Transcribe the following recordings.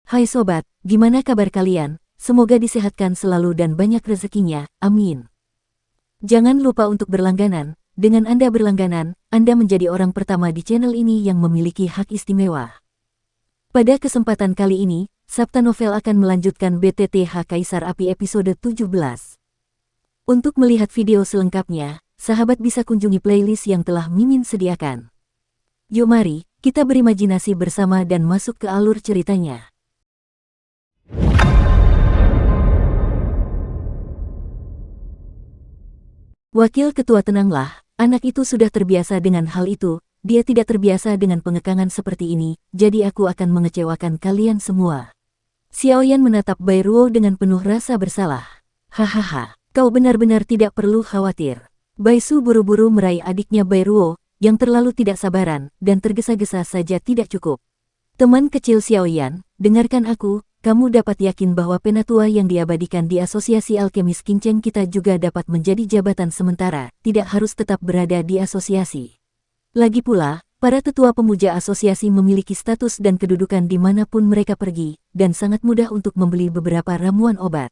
Hai sobat, gimana kabar kalian? Semoga disehatkan selalu dan banyak rezekinya, amin. Jangan lupa untuk berlangganan. Dengan Anda berlangganan, Anda menjadi orang pertama di channel ini yang memiliki hak istimewa. Pada kesempatan kali ini, Sabta Novel akan melanjutkan BTTH Kaisar Api episode 17. Untuk melihat video selengkapnya, sahabat bisa kunjungi playlist yang telah Mimin sediakan. Yuk mari, kita berimajinasi bersama dan masuk ke alur ceritanya. Wakil ketua, tenanglah, anak itu sudah terbiasa dengan hal itu, dia tidak terbiasa dengan pengekangan seperti ini, jadi aku akan mengecewakan kalian semua. Xiaoyan menatap Bai Ruo dengan penuh rasa bersalah. Hahaha, kau benar-benar tidak perlu khawatir. Bai Su buru-buru meraih adiknya Bai Ruo, yang terlalu tidak sabaran, dan tergesa-gesa saja tidak cukup. Teman kecil Xiaoyan, dengarkan aku. Kamu dapat yakin bahwa penatua yang diabadikan di Asosiasi Alkemis Qinceng kita juga dapat menjadi jabatan sementara, tidak harus tetap berada di asosiasi. Lagi pula, para tetua pemuja asosiasi memiliki status dan kedudukan dimanapun mereka pergi, dan sangat mudah untuk membeli beberapa ramuan obat.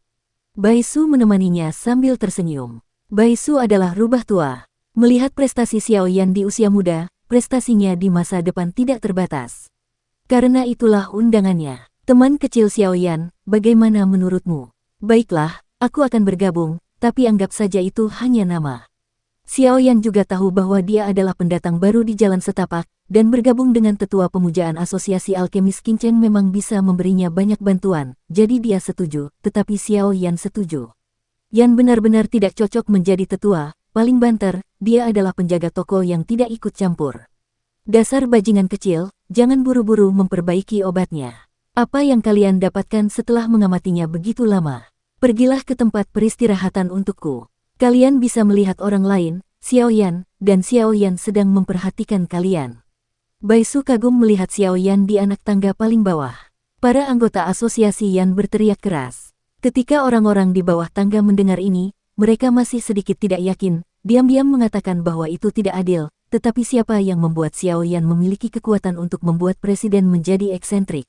Bai Su menemaninya sambil tersenyum. Bai Su adalah rubah tua. Melihat prestasi Xiaoyan di usia muda, prestasinya di masa depan tidak terbatas. Karena itulah undangannya. Teman kecil Xiaoyan, bagaimana menurutmu? Baiklah, aku akan bergabung, tapi anggap saja itu hanya nama. Xiaoyan juga tahu bahwa dia adalah pendatang baru di Jalan Setapak, dan bergabung dengan tetua pemujaan Asosiasi Alkemis Qinceng memang bisa memberinya banyak bantuan, jadi dia setuju, tetapi Xiaoyan setuju. Yan benar-benar tidak cocok menjadi tetua, paling banter, dia adalah penjaga toko yang tidak ikut campur. Dasar bajingan kecil, jangan buru-buru memperbaiki obatnya. Apa yang kalian dapatkan setelah mengamatinya begitu lama? Pergilah ke tempat peristirahatan untukku. Kalian bisa melihat orang lain, Xiaoyan, dan Xiaoyan sedang memperhatikan kalian. Bai Su kagum melihat Xiaoyan di anak tangga paling bawah. Para anggota asosiasi Yan berteriak keras. Ketika orang-orang di bawah tangga mendengar ini, mereka masih sedikit tidak yakin, diam-diam mengatakan bahwa itu tidak adil, tetapi siapa yang membuat Xiaoyan memiliki kekuatan untuk membuat presiden menjadi eksentrik?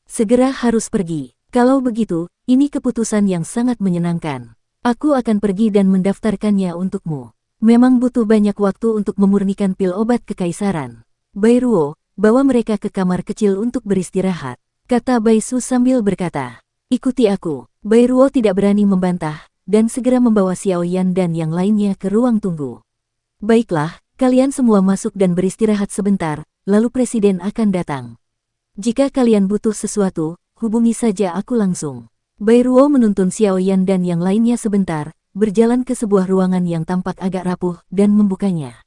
Segera harus pergi. Kalau begitu, ini keputusan yang sangat menyenangkan. Aku akan pergi dan mendaftarkannya untukmu. Memang butuh banyak waktu untuk memurnikan pil obat kekaisaran. Bai Ruo, bawa mereka ke kamar kecil untuk beristirahat, kata Bai Su sambil berkata. Ikuti aku. Bai Ruo tidak berani membantah, dan segera membawa Xiaoyan dan yang lainnya ke ruang tunggu. Baiklah, kalian semua masuk dan beristirahat sebentar, lalu presiden akan datang. Jika kalian butuh sesuatu, hubungi saja aku langsung. Bai Ruo menuntun Xiaoyan dan yang lainnya sebentar, berjalan ke sebuah ruangan yang tampak agak rapuh, dan membukanya.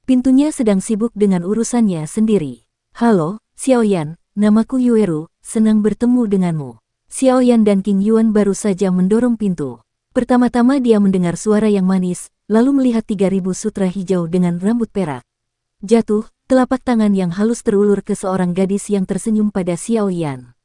Pintunya sedang sibuk dengan urusannya sendiri. Halo, Xiaoyan, namaku Yueru, senang bertemu denganmu. Xiaoyan dan King Yuan baru saja mendorong pintu. Pertama-tama dia mendengar suara yang manis, lalu melihat 3000 sutra hijau dengan rambut perak. Jatuh, telapak tangan yang halus terulur ke seorang gadis yang tersenyum pada Xiaoyan.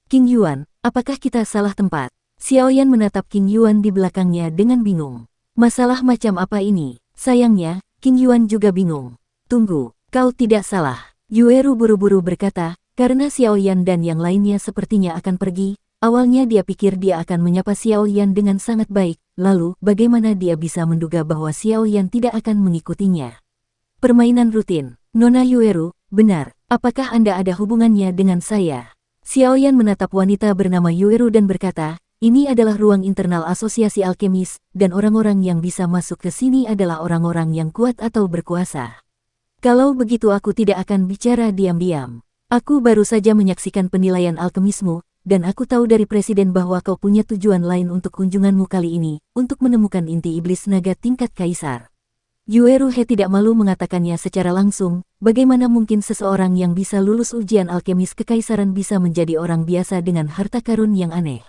King Yuan, apakah kita salah tempat? Xiaoyan menatap King Yuan di belakangnya dengan bingung. Masalah macam apa ini? Sayangnya, King Yuan juga bingung. Tunggu, kau tidak salah. Yueru buru-buru berkata, karena Xiaoyan dan yang lainnya sepertinya akan pergi. Awalnya dia pikir dia akan menyapa Xiaoyan dengan sangat baik, lalu bagaimana dia bisa menduga bahwa Xiaoyan tidak akan mengikutinya? Permainan rutin. Nona Yueru, benar, apakah Anda ada hubungannya dengan saya? Xiaoyan menatap wanita bernama Yueru dan berkata, ini adalah ruang internal asosiasi alkemis, dan orang-orang yang bisa masuk ke sini adalah orang-orang yang kuat atau berkuasa. Kalau begitu aku tidak akan bicara diam-diam. Aku baru saja menyaksikan penilaian alkemismu, dan aku tahu dari presiden bahwa kau punya tujuan lain untuk kunjunganmu kali ini, untuk menemukan inti iblis naga tingkat kaisar. Yueru tidak malu mengatakannya secara langsung, bagaimana mungkin seseorang yang bisa lulus ujian alkemis kekaisaran bisa menjadi orang biasa dengan harta karun yang aneh.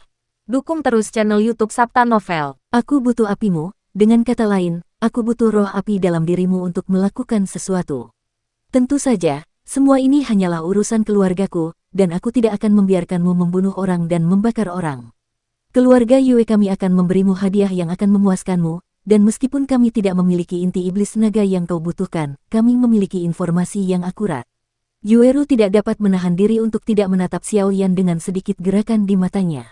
Dukung terus channel YouTube Sabta Novel. Aku butuh apimu, dengan kata lain, aku butuh roh api dalam dirimu untuk melakukan sesuatu. Tentu saja, semua ini hanyalah urusan keluargaku, dan aku tidak akan membiarkanmu membunuh orang dan membakar orang. Keluarga Yue kami akan memberimu hadiah yang akan memuaskanmu, dan meskipun kami tidak memiliki inti iblis naga yang kau butuhkan, kami memiliki informasi yang akurat. Yueru tidak dapat menahan diri untuk tidak menatap Xiaoyan dengan sedikit gerakan di matanya.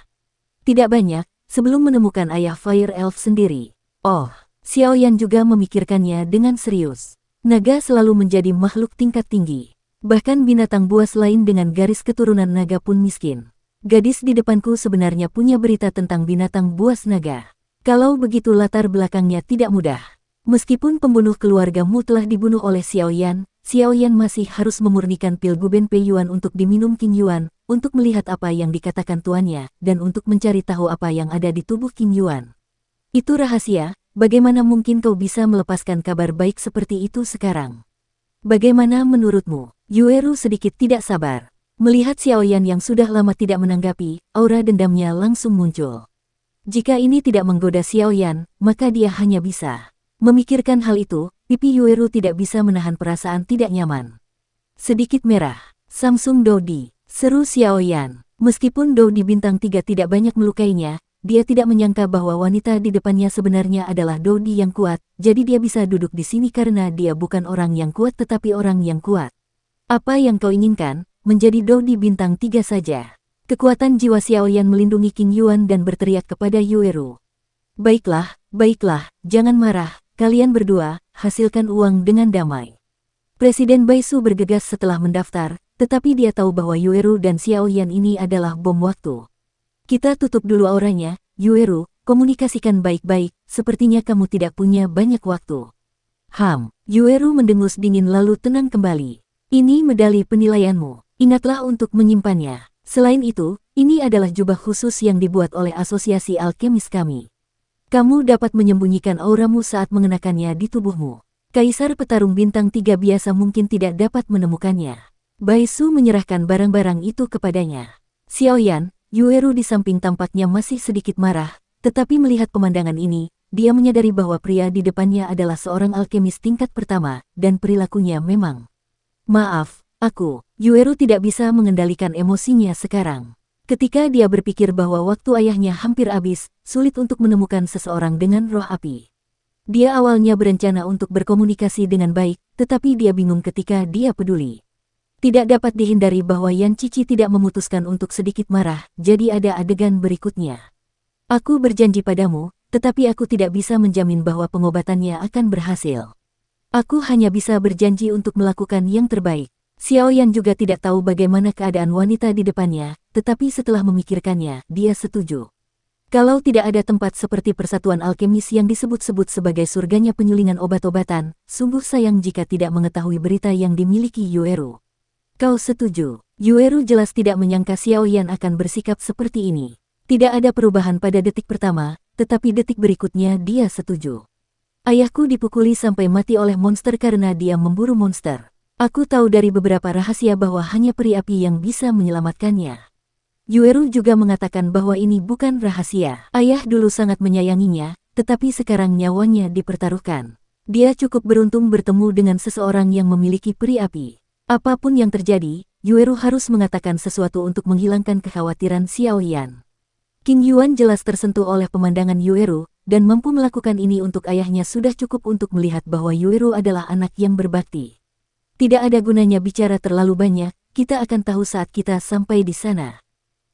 Tidak banyak, sebelum menemukan ayah Fire Elf sendiri. Oh, Xiaoyan juga memikirkannya dengan serius. Naga selalu menjadi makhluk tingkat tinggi. Bahkan binatang buas lain dengan garis keturunan naga pun miskin. Gadis di depanku sebenarnya punya berita tentang binatang buas naga. Kalau begitu latar belakangnya tidak mudah. Meskipun pembunuh keluargamu telah dibunuh oleh Xiaoyan, Xiaoyan masih harus memurnikan pil Guben Pei Yuan untuk diminum King Yuan, untuk melihat apa yang dikatakan tuannya, dan untuk mencari tahu apa yang ada di tubuh King Yuan. Itu rahasia, bagaimana mungkin kau bisa melepaskan kabar baik seperti itu sekarang? Bagaimana menurutmu? Yueru sedikit tidak sabar. Melihat Xiaoyan yang sudah lama tidak menanggapi, aura dendamnya langsung muncul. Jika ini tidak menggoda Xiaoyan, maka dia hanya bisa. Memikirkan hal itu, pipi Yueru tidak bisa menahan perasaan tidak nyaman. Sedikit merah. Samsung Dodi, seru Xiaoyan. Meskipun Dodi bintang 3 tidak banyak melukainya, dia tidak menyangka bahwa wanita di depannya sebenarnya adalah Dodi yang kuat, jadi dia bisa duduk di sini karena dia bukan orang yang kuat tetapi orang yang kuat. Apa yang kau inginkan? Menjadi Dodi bintang 3 saja. Kekuatan jiwa Xiaoyan melindungi King Yuan dan berteriak kepada Yueru. Baiklah, jangan marah, kalian berdua, hasilkan uang dengan damai. Presiden Baisu bergegas setelah mendaftar, tetapi dia tahu bahwa Yueru dan Xiaoyan ini adalah bom waktu. Kita tutup dulu auranya, Yueru, komunikasikan baik-baik, sepertinya kamu tidak punya banyak waktu. Yueru mendengus dingin lalu tenang kembali. Ini medali penilaianmu. Ingatlah untuk menyimpannya. Selain itu, ini adalah jubah khusus yang dibuat oleh asosiasi alkemis kami. Kamu dapat menyembunyikan auramu saat mengenakannya di tubuhmu. Kaisar petarung bintang 3 biasa mungkin tidak dapat menemukannya. Baisu menyerahkan barang-barang itu kepadanya. Xiaoyan, Yueru di samping tampaknya masih sedikit marah, tetapi melihat pemandangan ini, dia menyadari bahwa pria di depannya adalah seorang alkemis tingkat pertama, dan perilakunya memang. Maaf, Yueru tidak bisa mengendalikan emosinya sekarang. Ketika dia berpikir bahwa waktu ayahnya hampir habis, sulit untuk menemukan seseorang dengan roh api. Dia awalnya berencana untuk berkomunikasi dengan baik, tetapi dia bingung ketika dia peduli. Tidak dapat dihindari bahwa Yan Cici tidak memutuskan untuk sedikit marah, jadi ada adegan berikutnya. Aku berjanji padamu, tetapi aku tidak bisa menjamin bahwa pengobatannya akan berhasil. Aku hanya bisa berjanji untuk melakukan yang terbaik. Xiaoyan juga tidak tahu bagaimana keadaan wanita di depannya, tetapi setelah memikirkannya, dia setuju. Kalau tidak ada tempat seperti persatuan alkemis yang disebut-sebut sebagai surganya penyulingan obat-obatan, sungguh sayang jika tidak mengetahui berita yang dimiliki Yueru. Kau setuju? Yueru jelas tidak menyangka Xiaoyan akan bersikap seperti ini. Tidak ada perubahan pada detik pertama, tetapi detik berikutnya dia setuju. Ayahku dipukuli sampai mati oleh monster karena dia memburu monster. Aku tahu dari beberapa rahasia bahwa hanya peri api yang bisa menyelamatkannya. Yueru juga mengatakan bahwa ini bukan rahasia. Ayah dulu sangat menyayanginya, tetapi sekarang nyawanya dipertaruhkan. Dia cukup beruntung bertemu dengan seseorang yang memiliki peri api. Apapun yang terjadi, Yueru harus mengatakan sesuatu untuk menghilangkan kekhawatiran Xiaoyan. King Yuan jelas tersentuh oleh pemandangan Yueru, dan mampu melakukan ini untuk ayahnya sudah cukup untuk melihat bahwa Yueru adalah anak yang berbakti. Tidak ada gunanya bicara terlalu banyak, kita akan tahu saat kita sampai di sana.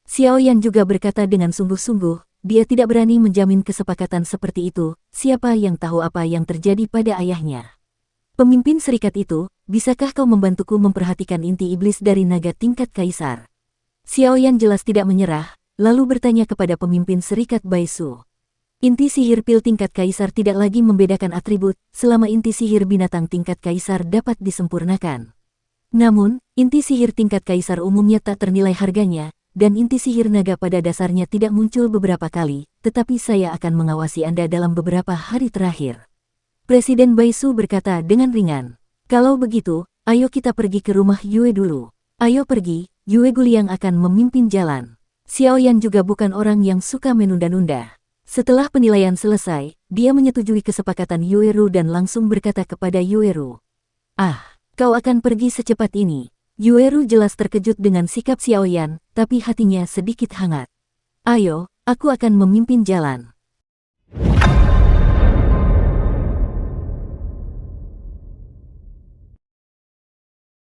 Xiaoyan juga berkata dengan sungguh-sungguh, dia tidak berani menjamin kesepakatan seperti itu, siapa yang tahu apa yang terjadi pada ayahnya. Pemimpin serikat itu, bisakah kau membantuku memperhatikan inti iblis dari naga tingkat kaisar? Xiaoyan jelas tidak menyerah, lalu bertanya kepada pemimpin serikat Baisu. Inti sihir pil tingkat kaisar tidak lagi membedakan atribut, selama inti sihir binatang tingkat kaisar dapat disempurnakan. Namun, inti sihir tingkat kaisar umumnya tak ternilai harganya, dan inti sihir naga pada dasarnya tidak muncul beberapa kali, tetapi saya akan mengawasi Anda dalam beberapa hari terakhir. Presiden Baisu berkata dengan ringan. Kalau begitu, ayo kita pergi ke rumah Yue dulu. Ayo pergi, Yue Guliang akan memimpin jalan. Xiaoyan juga bukan orang yang suka menunda-nunda. Setelah penilaian selesai, dia menyetujui kesepakatan Yueru dan langsung berkata kepada Yueru. Kau akan pergi secepat ini. Yueru jelas terkejut dengan sikap Xiaoyan, tapi hatinya sedikit hangat. Ayo, aku akan memimpin jalan.